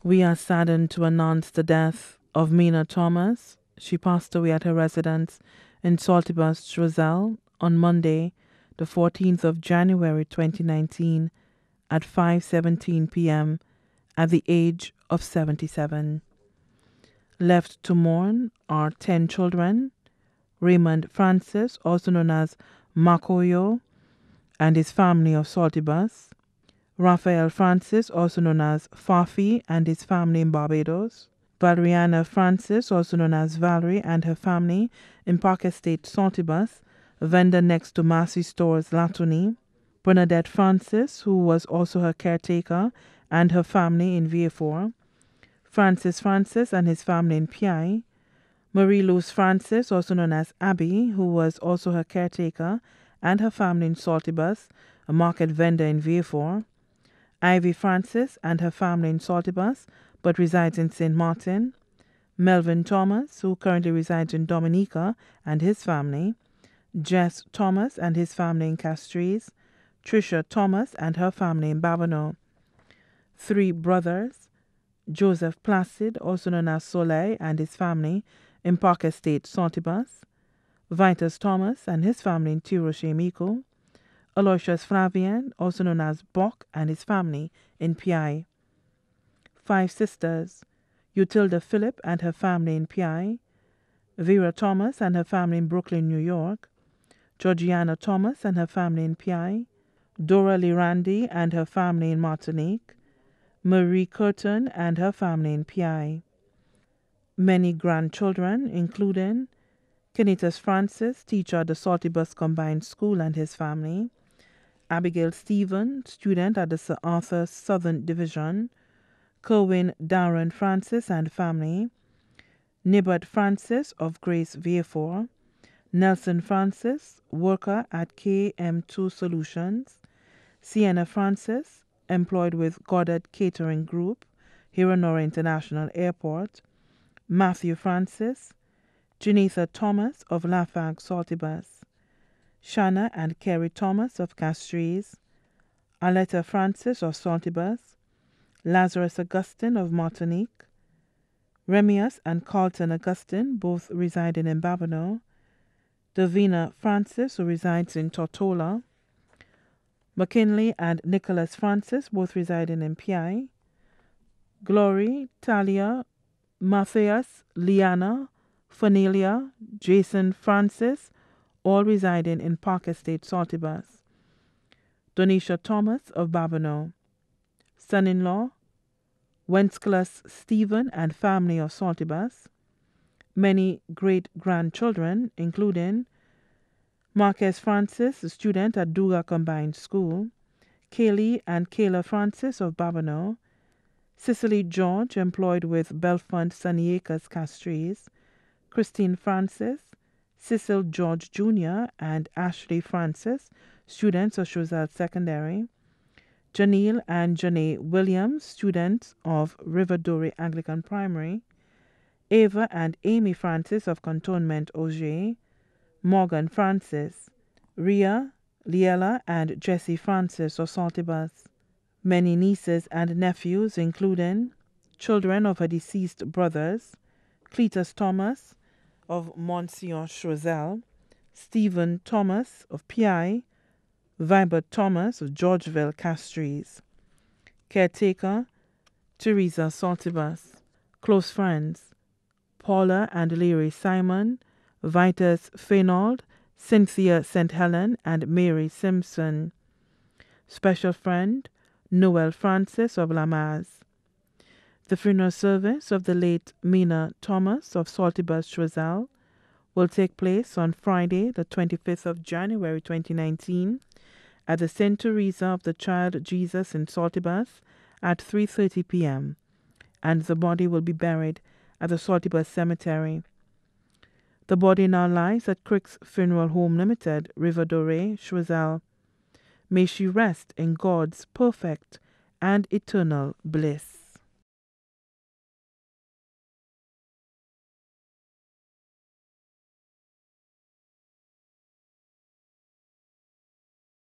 We are saddened to announce the death of Mina Thomas. She passed away at her residence in Saltibus, Choiseul on Monday, the 14th of January 2019 at 5:17 p.m. at the age of 77. Left to mourn are 10 children: Raymond Francis, also known as Makoyo, and his family of Saltibus; Raphael Francis, also known as Fafi, and his family in Barbados; Valeriana Francis, also known as Valerie, and her family in Park Estate, Saltibus, a vendor next to Massey Stores, Latony; Bernadette Francis, who was also her caretaker, and her family in Vieux; Francis Francis and his family in Pi; Marie-Louise Francis, also known as Abby, who was also her caretaker, and her family in Saltibus, a market vendor in Vieux; Ivy Francis and her family in Saltibus, but resides in St. Martin; Melvin Thomas, who currently resides in Dominica, and his family; Jess Thomas and his family in Castries; Tricia Thomas and her family in Babonneau. 3 brothers: Joseph Placid, also known as Soleil, and his family in Park Estate, Saltibus; Vitus Thomas and his family in Tiroche-Mico; Aloysius Flavian, also known as Bock, and his family in Pi. 5 sisters: Utilda Phillip and her family in Pi; Vera Thomas and her family in Brooklyn, New York; Georgiana Thomas and her family in Pi; Dora Lirandi and her family in Martinique; Marie Curtin and her family in Pi. Many grandchildren, including Kenitas Francis, teacher at the Saltibus Combined School, and his family; Abigail Stephen, student at the Sir Arthur Southern Division; Kerwin Darren Francis and family; Nibbert Francis of Grace Vieux; Nelson Francis, worker at KM2 Solutions; Sienna Francis, employed with Goddard Catering Group, Hiranora International Airport; Matthew Francis; Janitha Thomas of Lafargue Saltibus; Shanna and Kerry Thomas of Castries; Aletta Francis of Saltibus; Lazarus Augustine of Martinique; Remius and Carlton Augustine, both residing in Babonneau; Davina Francis, who resides in Tortola; McKinley and Nicholas Francis, both residing in Pi; Glory, Talia, Matthias, Liana, Fanelia, Jason Francis, all residing in Park Estate, Saltibus; Donisha Thomas of Babonneau; son-in-law, Wenceslas Stephen and family of Saltibus; many great-grandchildren, including Marquez Francis, a student at Duga Combined School; Kaylee and Kayla Francis of Babonneau; Cicely George, employed with Belfont Sunny Acres Castries; Christine Francis; Cecil George Jr. and Ashley Francis, students of Choiseul Secondary; Janelle and Janae Williams, students of Riverdore Anglican Primary; Ava and Amy Francis of Cantonment Auger; Morgan Francis; Ria, Liella, and Jessie Francis of Saltibus; many nieces and nephews, including children of her deceased brothers, Cletus Thomas of Monsieur Choiseul; Stephen Thomas of Pi; Vibert Thomas of Georgeville Castries; caretaker Teresa Saltibus; close friends Paula and Larry Simon, Vitus Feynold, Cynthia St. Helen, and Mary Simpson; special friend Noel Francis of Lamaze. The funeral service of the late Mina Thomas of Saltibus Choiseul will take place on Friday, the 25th of January 2019, at the St. Teresa of the Child Jesus in Saltibus at 3:30 p.m., and the body will be buried at the Saltibus Cemetery. The body now lies at Crick's Funeral Home Limited, Riverdore, Choiseul. May she rest in God's perfect and eternal bliss.